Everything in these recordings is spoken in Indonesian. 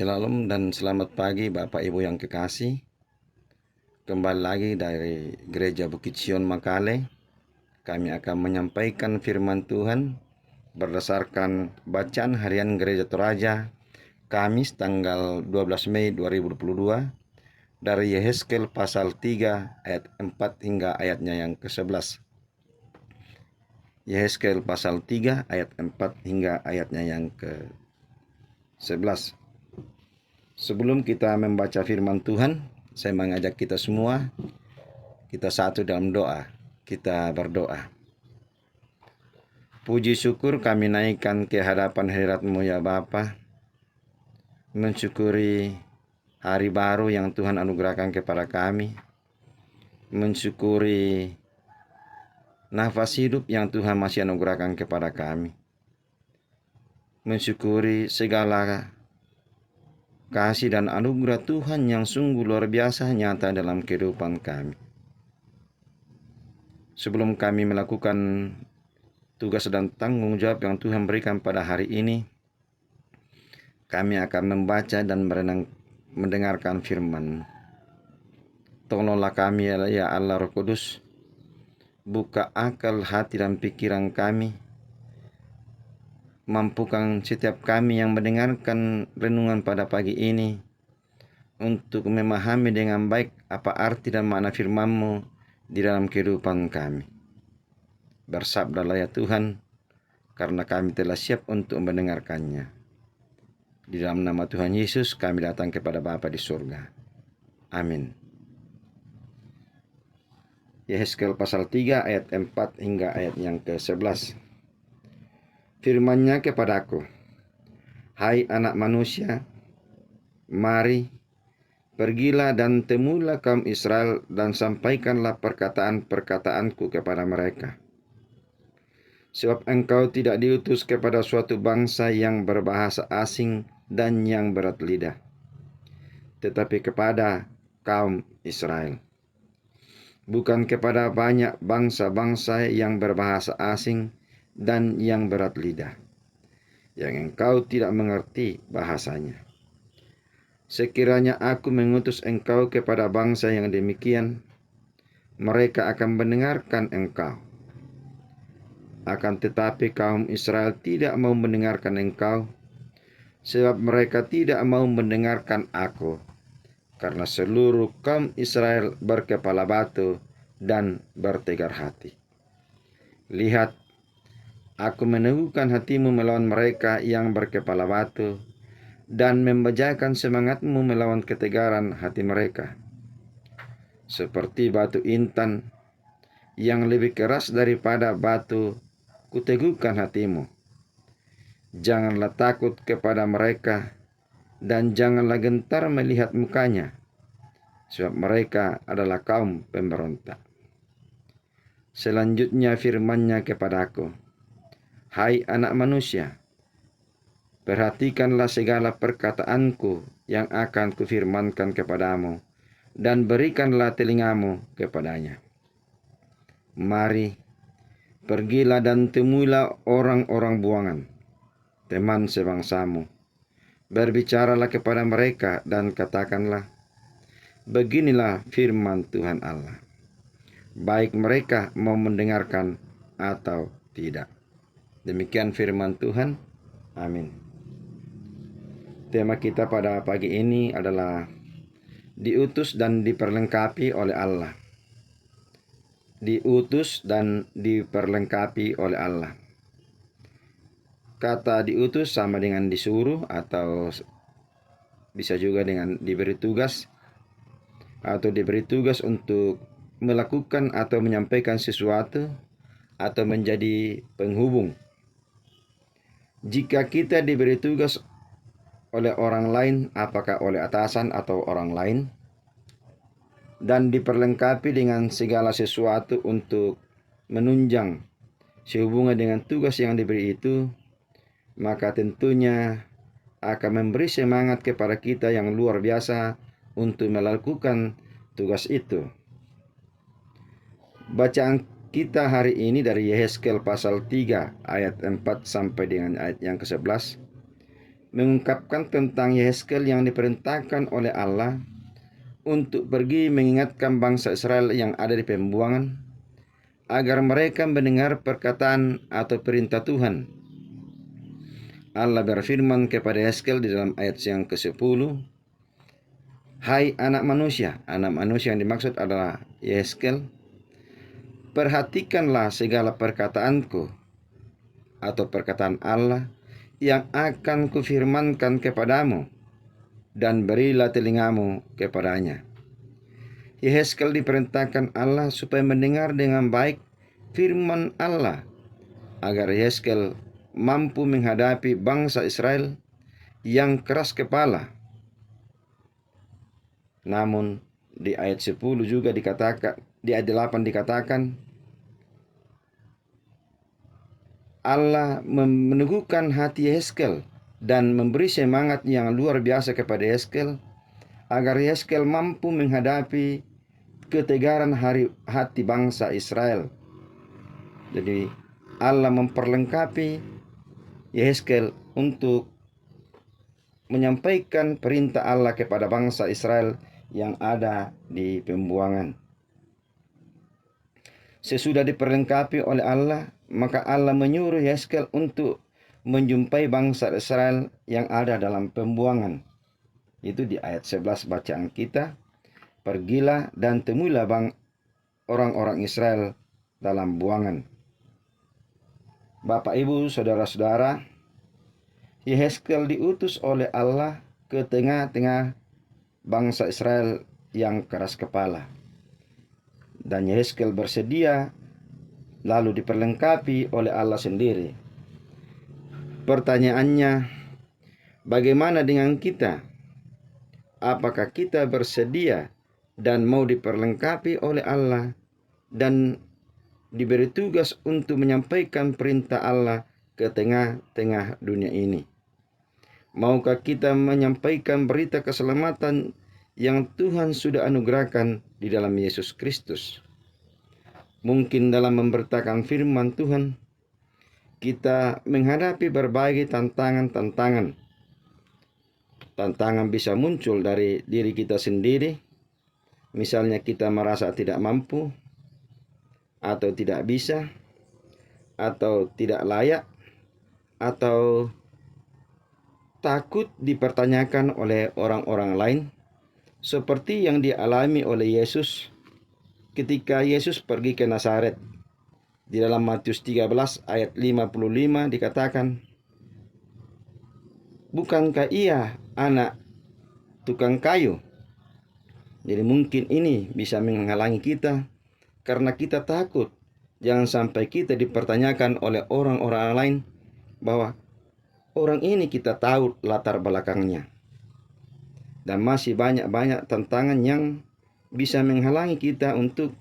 Shalom dan selamat pagi Bapak Ibu yang kekasih. Kembali lagi dari Gereja Bukit Sion Makale. Kami akan menyampaikan firman Tuhan berdasarkan bacaan harian Gereja Toraja Kamis tanggal 12 Mei 2022 dari Yehezkel pasal 3 ayat 4 hingga ayatnya yang ke-11. Yehezkel pasal 3 ayat 4 hingga ayatnya yang ke-11. Sebelum kita membaca firman Tuhan, saya mengajak kita semua, kita satu dalam doa. Kita berdoa. Puji syukur kami naikkan ke hadapan hadirat-Mu ya Bapa, mensyukuri hari baru yang Tuhan anugerahkan kepada kami, mensyukuri nafas hidup yang Tuhan masih anugerahkan kepada kami, mensyukuri segala kasih dan anugerah Tuhan yang sungguh luar biasa nyata dalam kehidupan kami. Sebelum kami melakukan tugas dan tanggung jawab yang Tuhan berikan pada hari ini, kami akan membaca dan mendengarkan firman. Tolonglah kami ya Allah Roh Kudus, buka akal hati dan pikiran kami, mampukan setiap kami yang mendengarkan renungan pada pagi ini untuk memahami dengan baik apa arti dan makna firman-Mu di dalam kehidupan kami. Bersabdalah ya Tuhan, karena kami telah siap untuk mendengarkannya. Di dalam nama Tuhan Yesus kami datang kepada Bapa di surga. Amin. Yehezkel pasal 3 ayat 4 hingga ayat yang ke-11. Firman-Nya kepadaku, hai anak manusia, mari, pergilah dan temuilah kaum Israel dan sampaikanlah perkataan-perkataanku kepada mereka. Sebab engkau tidak diutus kepada suatu bangsa yang berbahasa asing dan yang berat lidah, tetapi kepada kaum Israel. Bukan kepada banyak bangsa-bangsa yang berbahasa asing dan yang berat lidah, yang engkau tidak mengerti bahasanya. Sekiranya aku mengutus engkau kepada bangsa yang demikian, mereka akan mendengarkan engkau. Akan tetapi kaum Israel tidak mau mendengarkan engkau, sebab mereka tidak mau mendengarkan aku, karena seluruh kaum Israel berkepala batu dan bertegar hati. Lihat, aku meneguhkan hatimu melawan mereka yang berkepala batu, dan membajakan semangatmu melawan ketegaran hati mereka. Seperti batu intan yang lebih keras daripada batu, kuteguhkan hatimu. Janganlah takut kepada mereka, dan janganlah gentar melihat mukanya, sebab mereka adalah kaum pemberontak. Selanjutnya firman-Nya kepadaku, hai anak manusia, perhatikanlah segala perkataanku yang akan kufirmankan kepadamu, dan berikanlah telingamu kepadanya. Mari, pergilah dan temuilah orang-orang buangan, teman sebangsamu. Berbicaralah kepada mereka dan katakanlah, beginilah firman Tuhan Allah. Baik mereka mau mendengarkan atau tidak. Demikian firman Tuhan. Amin. Tema kita pada pagi ini adalah diutus dan diperlengkapi oleh Allah. Diutus dan diperlengkapi oleh Allah. Kata diutus sama dengan disuruh atau bisa juga dengan diberi tugas, atau diberi tugas untuk melakukan atau menyampaikan sesuatu atau menjadi penghubung. Jika kita diberi tugas oleh orang lain, apakah oleh atasan atau orang lain, dan diperlengkapi dengan segala sesuatu untuk menunjang sehubungan dengan tugas yang diberi itu, maka tentunya akan memberi semangat kepada kita yang luar biasa untuk melakukan tugas itu. Bacaan kita hari ini dari Yehezkel pasal 3 ayat 4 sampai dengan ayat yang ke-11. mengungkapkan tentang Yehezkel yang diperintahkan oleh Allah untuk pergi mengingatkan bangsa Israel yang ada di pembuangan, agar mereka mendengar perkataan atau perintah Tuhan. Allah berfirman kepada Yehezkel di dalam ayat yang ke-10, "Hai anak manusia," anak manusia yang dimaksud adalah Yehezkel, "perhatikanlah segala perkataanku," atau perkataan Allah, "yang akan kufirmankan kepadamu, dan berilah telingamu kepadanya." Yehezkel diperintahkan Allah supaya mendengar dengan baik firman Allah, agar Yehezkel mampu menghadapi bangsa Israel yang keras kepala. Namun di ayat 10 juga dikatakan, di ayat 8 dikatakan, Allah meneguhkan hati Yehezkel dan memberi semangat yang luar biasa kepada Yehezkel, agar Yehezkel mampu menghadapi ketegaran hati bangsa Israel. Jadi Allah memperlengkapi Yehezkel untuk menyampaikan perintah Allah kepada bangsa Israel yang ada di pembuangan. Sesudah diperlengkapi oleh Allah, maka Allah menyuruh Yehezkel untuk menjumpai bangsa Israel yang ada dalam pembuangan. Itu di ayat 11 bacaan kita. "Pergilah dan temuilah orang-orang Israel dalam buangan." Bapak, Ibu, saudara-saudara, Yehezkel diutus oleh Allah ke tengah-tengah bangsa Israel yang keras kepala. Dan Yehezkel bersedia lalu diperlengkapi oleh Allah sendiri. Pertanyaannya, bagaimana dengan kita? Apakah kita bersedia dan mau diperlengkapi oleh Allah dan diberi tugas untuk menyampaikan perintah Allah ke tengah-tengah dunia ini? Maukah kita menyampaikan berita keselamatan yang Tuhan sudah anugerahkan di dalam Yesus Kristus? Mungkin dalam memberitakan firman Tuhan, kita menghadapi berbagai tantangan. Tantangan bisa muncul dari diri kita sendiri. Misalnya kita merasa tidak mampu, atau tidak bisa, atau tidak layak, atau takut dipertanyakan oleh orang-orang lain, seperti yang dialami oleh Yesus ketika Yesus pergi ke Nazaret. Di dalam Matius 13 ayat 55 dikatakan, "Bukankah ia anak tukang kayu?" Jadi mungkin ini bisa menghalangi kita karena kita takut jangan sampai kita dipertanyakan oleh orang-orang lain bahwa orang ini kita tahu latar belakangnya. Dan masih banyak-banyak tantangan yang bisa menghalangi kita untuk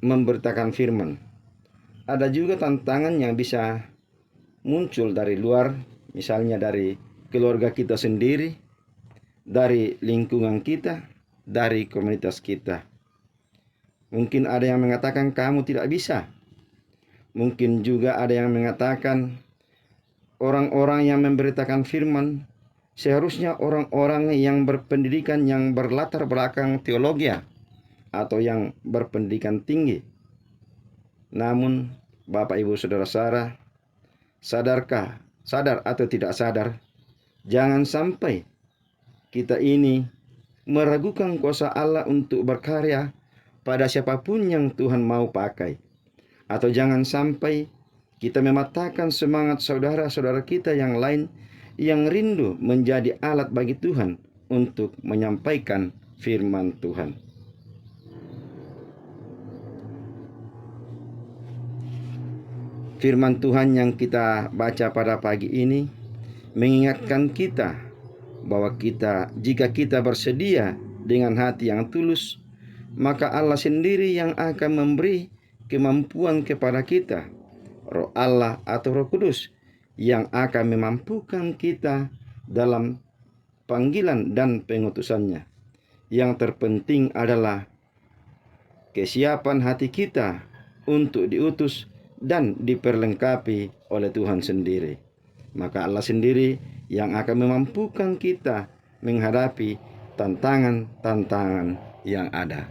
memberitakan firman. Ada juga tantangan yang bisa muncul dari luar, misalnya dari keluarga kita sendiri, dari lingkungan kita, dari komunitas kita. Mungkin ada yang mengatakan kamu tidak bisa. Mungkin juga ada yang mengatakan orang-orang yang memberitakan firman seharusnya orang-orang yang berpendidikan, yang berlatar belakang teologi atau yang berpendidikan tinggi. Namun Bapak, Ibu, saudara-saudara, sadar atau tidak sadar, jangan sampai kita ini meragukan kuasa Allah untuk berkarya pada siapapun yang Tuhan mau pakai. Atau jangan sampai kita mematahkan semangat saudara-saudara kita yang lain yang rindu menjadi alat bagi Tuhan untuk menyampaikan firman Tuhan. Firman Tuhan yang kita baca pada pagi ini mengingatkan kita bahwa jika kita bersedia dengan hati yang tulus, maka Allah sendiri yang akan memberi kemampuan kepada kita, Roh Allah atau Roh Kudus yang akan memampukan kita dalam panggilan dan pengutusannya. Yang terpenting adalah kesiapan hati kita untuk diutus dan diperlengkapi oleh Tuhan sendiri. maka Allah sendiri yang akan memampukan kita menghadapi tantangan-tantangan yang ada.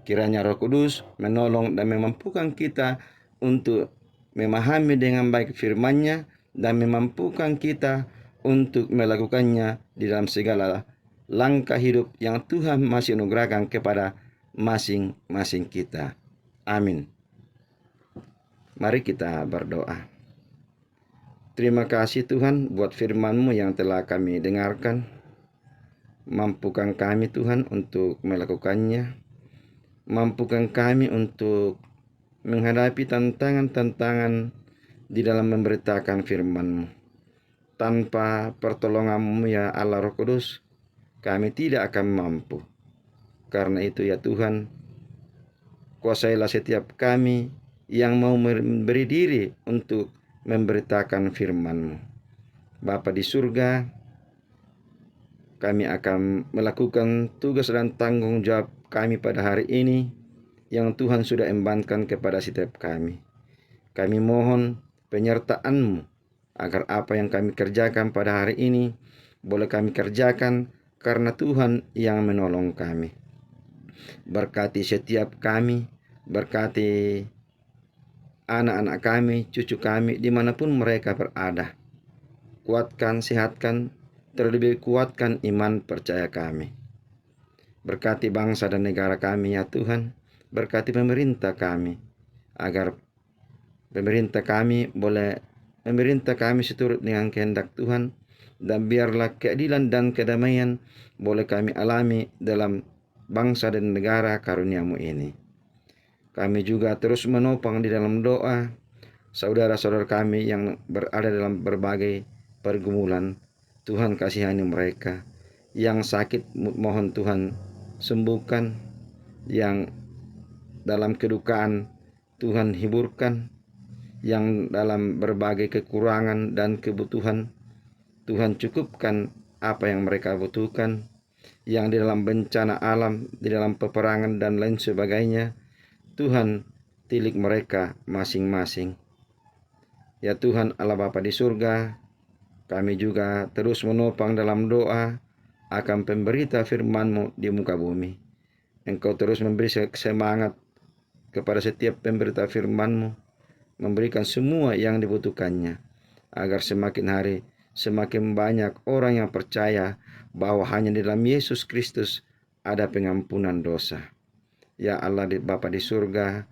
Kiranya Roh Kudus menolong dan memampukan kita untuk memahami dengan baik firman-Nya dan memampukan kita untuk melakukannya di dalam segala langkah hidup yang Tuhan masih anugerahkan kepada masing-masing kita. Amin. Mari kita berdoa. Terima kasih Tuhan buat firman-Mu yang telah kami dengarkan. Mampukan kami Tuhan untuk melakukannya. Mampukan kami untuk menghadapi tantangan-tantangan di dalam memberitakan firman-Mu. Tanpa pertolongan-Mu ya Allah Roh Kudus, kami tidak akan mampu. Karena itu ya Tuhan, kuasailah setiap kami yang mau memberi diri untuk memberitakan firman-Mu. Bapa di surga, kami akan melakukan tugas dan tanggung jawab kami pada hari ini yang Tuhan sudah embankan kepada setiap kami. Kami mohon penyertaan-Mu agar apa yang kami kerjakan pada hari ini boleh kami kerjakan karena Tuhan yang menolong kami. Berkati setiap kami, berkati anak-anak kami, cucu kami, dimanapun mereka berada. Kuatkan, sehatkan, terlebih kuatkan iman percaya kami. Berkati bangsa dan negara kami ya Tuhan, berkati pemerintah kami, agar pemerintah kami boleh memerintah kami seturut dengan kehendak Tuhan, dan biarlah keadilan dan kedamaian boleh kami alami dalam bangsa dan negara karunia-Mu ini. Kami juga terus menopang di dalam doa saudara-saudara kami yang berada dalam berbagai pergumulan. Tuhan kasihani mereka. Yang sakit mohon Tuhan sembuhkan. Yang dalam kedukaan Tuhan hiburkan. Yang dalam berbagai kekurangan dan kebutuhan Tuhan cukupkan apa yang mereka butuhkan. Yang di dalam bencana alam, di dalam peperangan dan lain sebagainya, Tuhan tilik mereka masing-masing. Ya Tuhan Allah Bapa di surga, kami juga terus menopang dalam doa akan pemberita firman-Mu di muka bumi. Engkau terus memberi semangat kepada setiap pemberita firman-Mu, memberikan semua yang dibutuhkannya, agar semakin hari semakin banyak orang yang percaya bahwa hanya di dalam Yesus Kristus ada pengampunan dosa. Ya Allah Bapa di surga,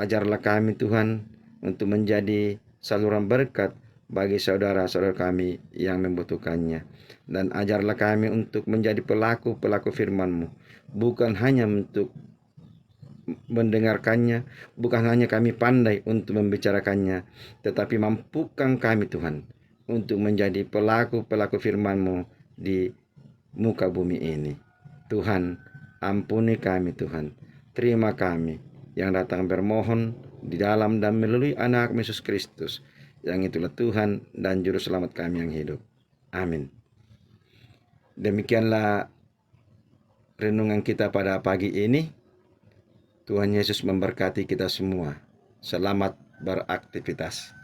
ajarlah kami Tuhan untuk menjadi saluran berkat bagi saudara-saudara kami yang membutuhkannya. Dan ajarlah kami untuk menjadi pelaku-pelaku firman-Mu, bukan hanya untuk mendengarkannya, bukan hanya kami pandai untuk membicarakannya, tetapi mampukan kami Tuhan untuk menjadi pelaku-pelaku firman-Mu di muka bumi ini. Tuhan, ampuni kami Tuhan. Terima kami yang datang bermohon di dalam dan melalui anak Yesus Kristus, yang itulah Tuhan dan Juru Selamat kami yang hidup. Amin. Demikianlah renungan kita pada pagi ini. Tuhan Yesus memberkati kita semua. Selamat beraktivitas.